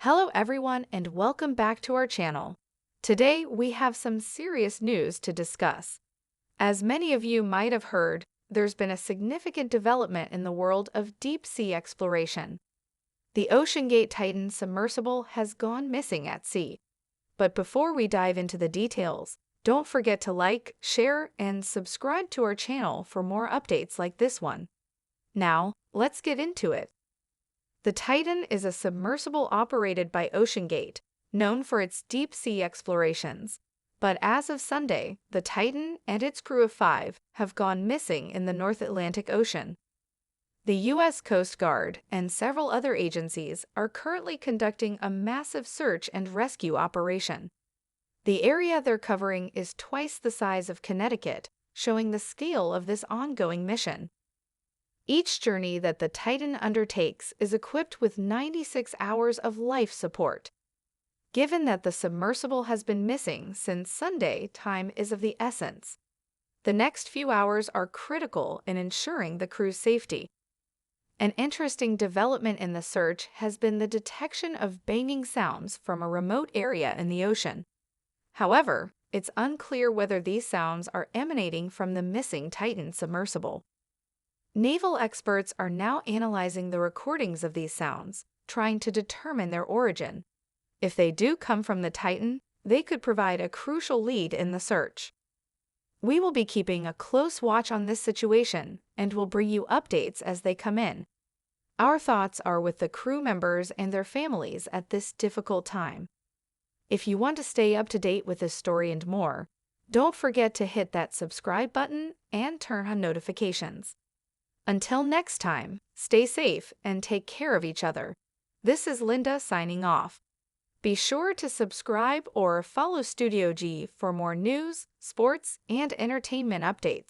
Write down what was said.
Hello everyone and welcome back to our channel. Today we have some serious news to discuss. As many of you might have heard, there's been a significant development in the world of deep-sea exploration. The OceanGate Titan submersible has gone missing at sea. But before we dive into the details, don't forget to like, share, and subscribe to our channel for more updates like this one. Now, let's get into it. The Titan is a submersible operated by OceanGate, known for its deep-sea explorations. But as of Sunday, the Titan and its crew of 5 have gone missing in the North Atlantic Ocean. The U.S. Coast Guard and several other agencies are currently conducting a massive search and rescue operation. The area they're covering is twice the size of Connecticut, showing the scale of this ongoing mission. Each journey that the Titan undertakes is equipped with 96 hours of life support. Given that the submersible has been missing since Sunday, time is of the essence. The next few hours are critical in ensuring the crew's safety. An interesting development in the search has been the detection of banging sounds from a remote area in the ocean. However, it's unclear whether these sounds are emanating from the missing Titan submersible. Naval experts are now analyzing the recordings of these sounds, trying to determine their origin. If they do come from the Titan, they could provide a crucial lead in the search. We will be keeping a close watch on this situation and will bring you updates as they come in. Our thoughts are with the crew members and their families at this difficult time. If you want to stay up to date with this story and more, don't forget to hit that subscribe button and turn on notifications. Until next time, stay safe and take care of each other. This is Linda signing off. Be sure to subscribe or follow Studio G for more news, sports, and entertainment updates.